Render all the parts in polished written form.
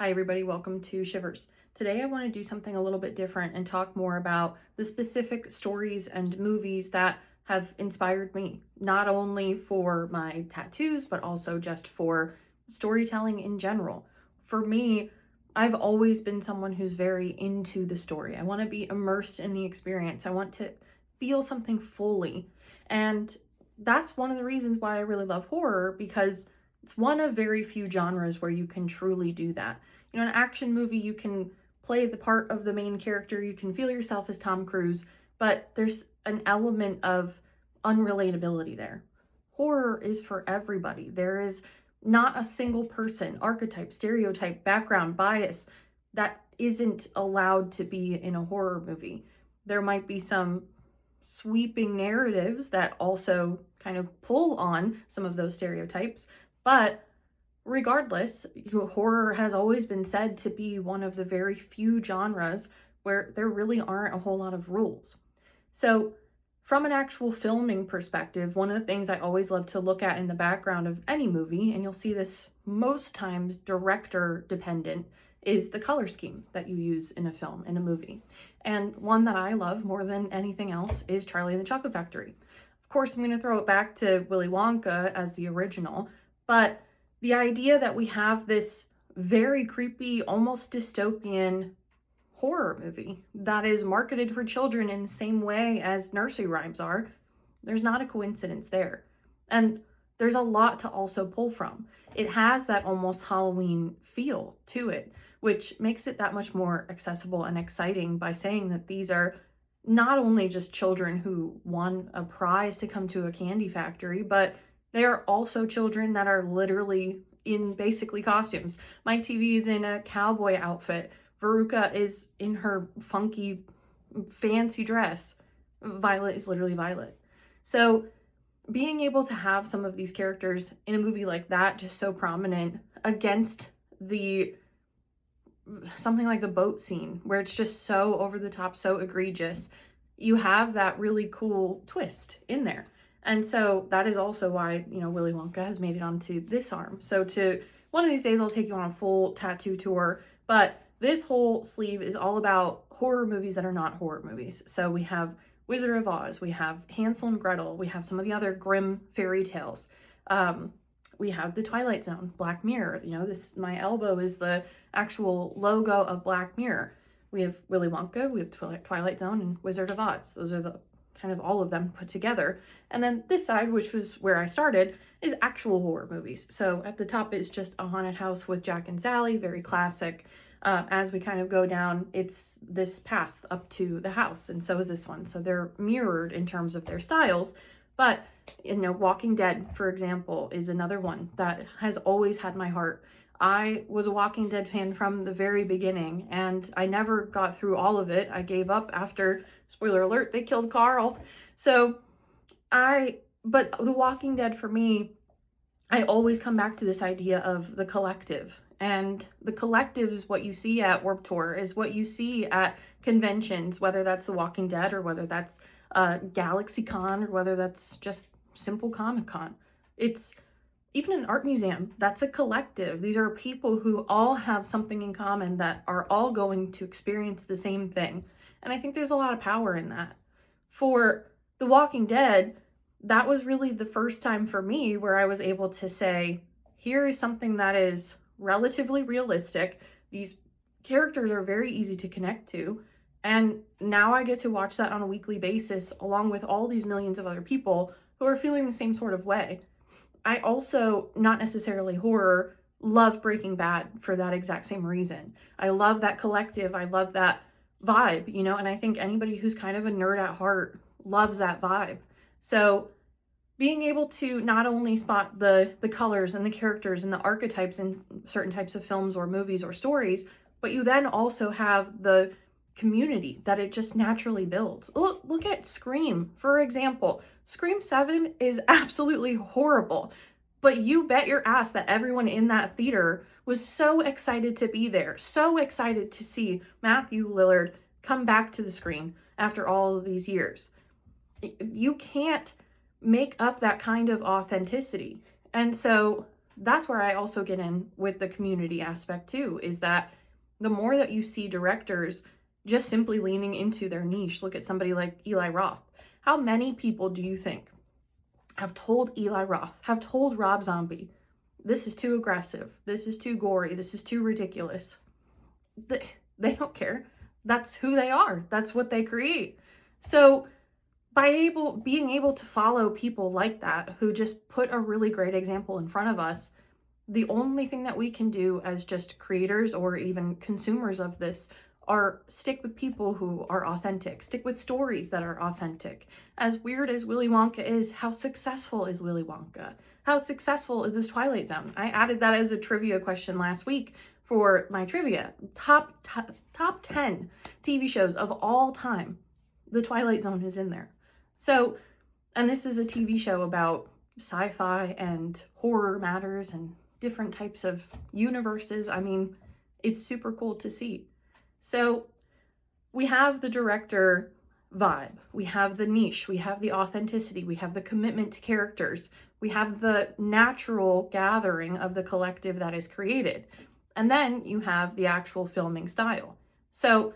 Hi everybody, welcome to Shivers. Today I want to do something a little bit different and talk more about the specific stories and movies that have inspired me, not only for my tattoos, but also just for storytelling in general. For me, I've always been someone who's very into the story. I want to be immersed in the experience. I want to feel something fully. And that's one of the reasons why I really love horror, because it's one of very few genres where you can truly do that. You know, an action movie, you can play the part of the main character, you can feel yourself as Tom Cruise, but there's an element of unrelatability there. Horror is for everybody. There is not a single person, archetype, stereotype, background, bias that isn't allowed to be in a horror movie. There might be some sweeping narratives that also kind of pull on some of those stereotypes, but regardless, horror has always been said to be one of the very few genres where there really aren't a whole lot of rules. So, from an actual filming perspective, one of the things I always love to look at in the background of any movie, and you'll see this most times director dependent, is the color scheme that you use in a film, in a movie. And one that I love more than anything else is Charlie and the Chocolate Factory. Of course, I'm going to throw it back to Willy Wonka as the original, but the idea that we have this very creepy, almost dystopian horror movie that is marketed for children in the same way as nursery rhymes are, there's not a coincidence there. And there's a lot to also pull from. It has that almost Halloween feel to it, which makes it that much more accessible and exciting by saying that these are not only just children who won a prize to come to a candy factory, but they are also children that are literally in basically costumes. Mike TV is in a cowboy outfit. Veruca is in her funky, fancy dress. Violet is literally Violet. So being able to have some of these characters in a movie like that just so prominent against the something like the boat scene where it's just so over the top, so egregious, you have that really cool twist in there. And so that is also why, Willy Wonka has made it onto this arm. So one of these days I'll take you on a full tattoo tour, but this whole sleeve is all about horror movies that are not horror movies. So we have Wizard of Oz, we have Hansel and Gretel, we have some of the other grim fairy tales. We have the Twilight Zone, Black Mirror. My elbow is the actual logo of Black Mirror. We have Willy Wonka, we have Twilight Zone, and Wizard of Oz. Those are the kind of all of them put together. And then this side, which was where I started, is actual horror movies. So at the top is just a haunted house with Jack and Sally, very classic. As we kind of go down, it's this path up to the house, and so is this one. So they're mirrored in terms of their styles, but Walking Dead, for example, is another one that has always had my heart. I was a Walking Dead fan from the very beginning, and I never got through all of it. I gave up after, spoiler alert, they killed Carl. But The Walking Dead for me, I always come back to this idea of the collective. And the collective is what you see at Warped Tour, is what you see at conventions, whether that's The Walking Dead or whether that's GalaxyCon or whether that's just simple Comic-Con. It's even an art museum. That's a collective. These are people who all have something in common that are all going to experience the same thing. And I think there's a lot of power in that. For The Walking Dead, that was really the first time for me where I was able to say, here is something that is relatively realistic. These characters are very easy to connect to. And now I get to watch that on a weekly basis along with all these millions of other people who are feeling the same sort of way. I also, not necessarily horror, love Breaking Bad for that exact same reason. I love that collective. I love that vibe, and I think anybody who's kind of a nerd at heart loves that vibe. So being able to not only spot the colors and the characters and the archetypes in certain types of films or movies or stories, but you then also have the community that it just naturally builds. Look at Scream, for example. Scream 7 is absolutely horrible, but you bet your ass that everyone in that theater was so excited to be there, so excited to see Matthew Lillard come back to the screen after all of these years. You can't make up that kind of authenticity. And so that's where I also get in with the community aspect too, is that the more that you see directors just simply leaning into their niche, look at somebody like Eli Roth. How many people do you think have told Eli Roth, have told Rob Zombie, this is too aggressive, this is too gory, this is too ridiculous? They don't care. That's who they are. That's what they create. So by being able to follow people like that who just put a really great example in front of us, the only thing that we can do as just creators or even consumers of this are stick with people who are authentic, stick with stories that are authentic. As weird as Willy Wonka is, how successful is Willy Wonka? How successful is this Twilight Zone? I added that as a trivia question last week for my trivia. Top 10 TV shows of all time. The Twilight Zone is in there. So, and this is a TV show about sci-fi and horror matters and different types of universes. I mean, it's super cool to see. So we have the director vibe, we have the niche, we have the authenticity, we have the commitment to characters, we have the natural gathering of the collective that is created. And then you have the actual filming style. So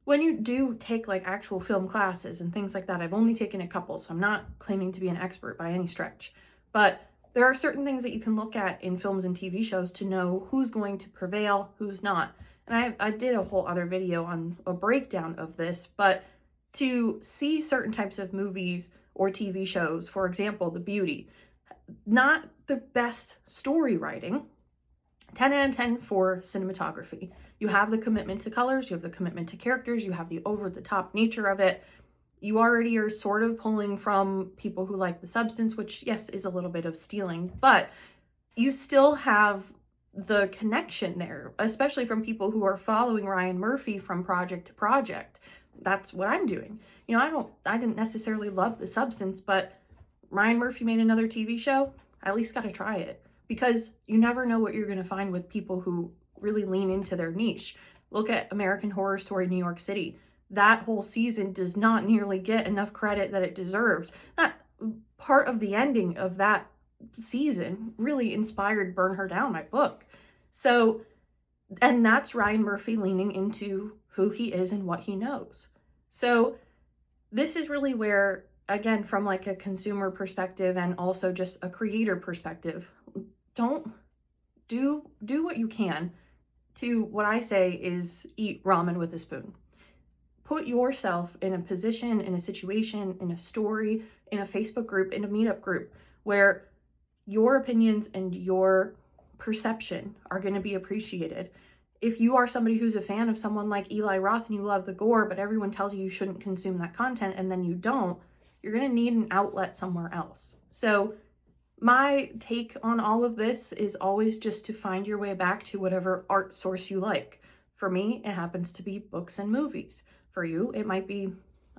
when you do take like actual film classes and things like that, I've only taken a couple, so I'm not claiming to be an expert by any stretch, but there are certain things that you can look at in films and TV shows to know who's going to prevail, who's not. And I did a whole other video on a breakdown of this, but to see certain types of movies or TV shows, for example, The Beauty, not the best story writing, 10 out of 10 for cinematography. You have the commitment to colors, you have the commitment to characters, you have the over-the-top nature of it. You already are sort of pulling from people who like the substance, which, yes, is a little bit of stealing, but you still have the connection there, especially from people who are following Ryan Murphy from project to project. That's what I'm doing. You know, I didn't necessarily love the substance, but Ryan Murphy made another TV show. I at least got to try it, because you never know what you're going to find with people who really lean into their niche. Look at American Horror Story New York City. That whole season does not nearly get enough credit that it deserves. That part of the ending of that season really inspired Burn Her Down, my book. So, and that's Ryan Murphy leaning into who he is and what he knows. So this is really where, again, from like a consumer perspective and also just a creator perspective, don't do what you can to, what I say is, eat ramen with a spoon. Put yourself in a position, in a situation, in a story, in a Facebook group, in a meetup group, where your opinions and your perception are going to be appreciated. If you are somebody who's a fan of someone like Eli Roth and you love the gore, but everyone tells you shouldn't consume that content and then you don't, you're going to need an outlet somewhere else. So my take on all of this is always just to find your way back to whatever art source you like. For me, it happens to be books and movies. For you, it might be,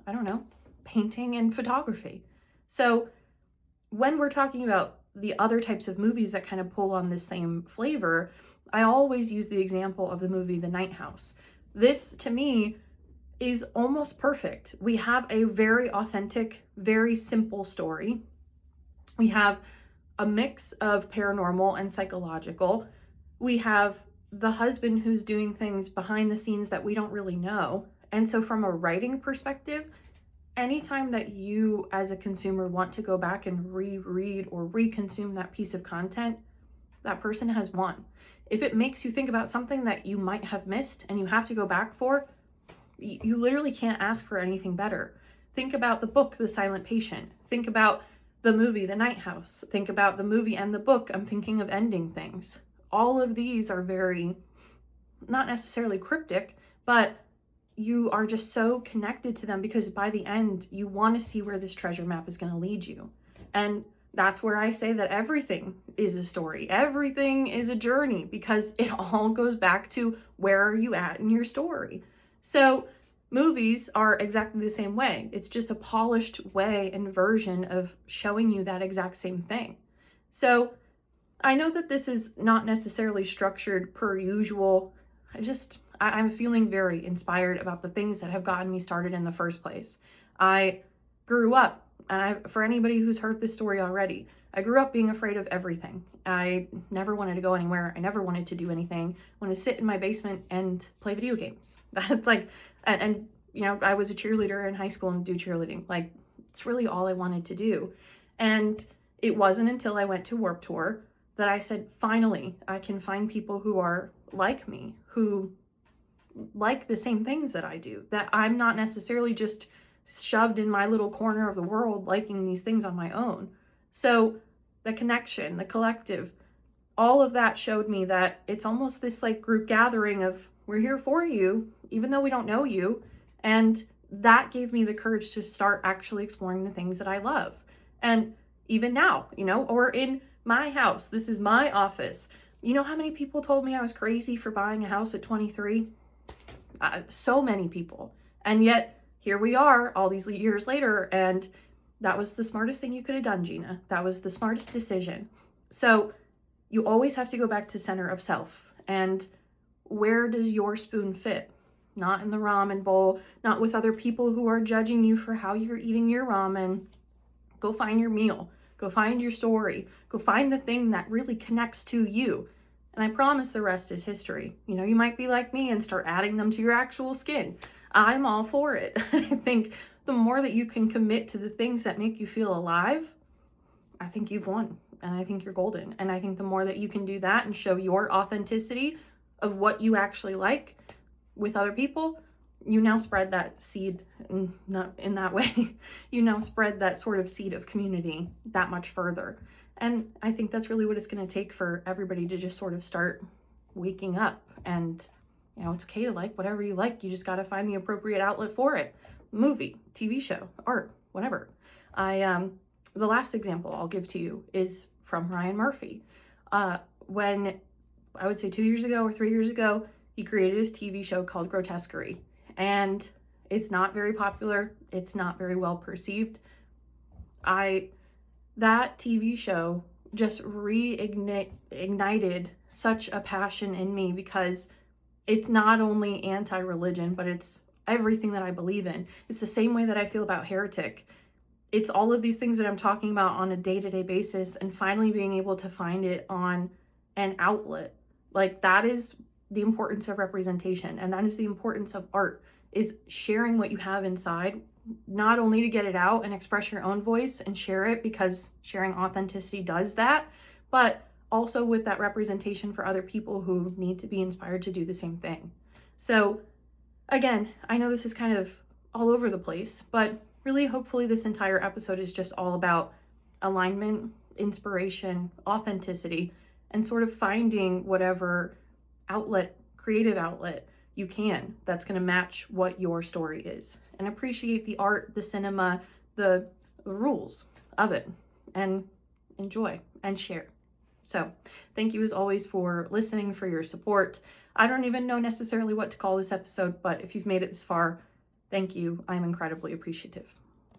I don't know, painting and photography. So when we're talking about the other types of movies that kind of pull on this same flavor, I always use the example of the movie The Night House. This, to me, is almost perfect. We have a very authentic, very simple story. We have a mix of paranormal and psychological. We have the husband who's doing things behind the scenes that we don't really know. And so from a writing perspective, anytime that you as a consumer want to go back and reread or reconsume that piece of content, that person has won. If it makes you think about something that you might have missed and you have to go back for, you literally can't ask for anything better. Think about the book, The Silent Patient. Think about the movie, The Night House. Think about the movie and the book, I'm Thinking of Ending Things. All of these are very, not necessarily cryptic, but you are just so connected to them because by the end, you want to see where this treasure map is going to lead you. And that's where I say that everything is a story. Everything is a journey because it all goes back to where are you at in your story. So movies are exactly the same way. It's just a polished way and version of showing you that exact same thing. So I know that this is not necessarily structured per usual. I'm feeling very inspired about the things that have gotten me started in the first place. I grew up, and for anybody who's heard this story already, I grew up being afraid of everything. I never wanted to go anywhere. I never wanted to do anything. I wanted to sit in my basement and play video games. That's like, and you know, I was a cheerleader in high school and do cheerleading. Like, it's really all I wanted to do. And it wasn't until I went to Warped Tour that I said, finally, I can find people who are like me, who like the same things that I do, that I'm not necessarily just shoved in my little corner of the world liking these things on my own. So the connection, the collective, all of that showed me that it's almost this like group gathering of we're here for you, even though we don't know you. And that gave me the courage to start actually exploring the things that I love. And even now, you know, or in my house, this is my office. You know how many people told me I was crazy for buying a house at 23? So many people. And yet here we are all these years later, and that was the smartest thing you could have done, Gina. That was the smartest decision. So you always have to go back to center of self. And where does your spoon fit? Not in the ramen bowl, not with other people who are judging you for how you're eating your ramen. Go find your meal. Go find your story. Go find the thing that really connects to you. And I promise the rest is history. You know, you might be like me and start adding them to your actual skin. I'm all for it. I think the more that you can commit to the things that make you feel alive, I think you've won. And I think you're golden. And I think the more that you can do that and show your authenticity of what you actually like with other people, you now spread that seed, not in that way, you now spread that sort of seed of community that much further. And I think that's really what it's going to take for everybody to just sort of start waking up. And, you know, it's okay to like whatever you like. You just got to find the appropriate outlet for it. Movie, TV show, art, whatever. The last example I'll give to you is from Ryan Murphy. When I would say 2 years ago or 3 years ago, he created his TV show called Grotesquerie. And it's not very popular. It's not very well perceived. That TV show just reignited such a passion in me, because it's not only anti-religion, but it's everything that I believe in. It's the same way that I feel about Heretic. It's all of these things that I'm talking about on a day-to-day basis, and finally being able to find it on an outlet. Like, that is the importance of representation, and that is the importance of art, is sharing what you have inside, not only to get it out and express your own voice and share it, because sharing authenticity does that, but also with that representation for other people who need to be inspired to do the same thing. So again, I know this is kind of all over the place, but really hopefully this entire episode is just all about alignment, inspiration, authenticity, and sort of finding whatever outlet, creative outlet you can that's going to match what your story is, and appreciate the art, the cinema, the rules of it, and enjoy and share. So thank you as always for listening, for your support. I don't even know necessarily what to call this episode, but if you've made it this far, thank you. I'm incredibly appreciative.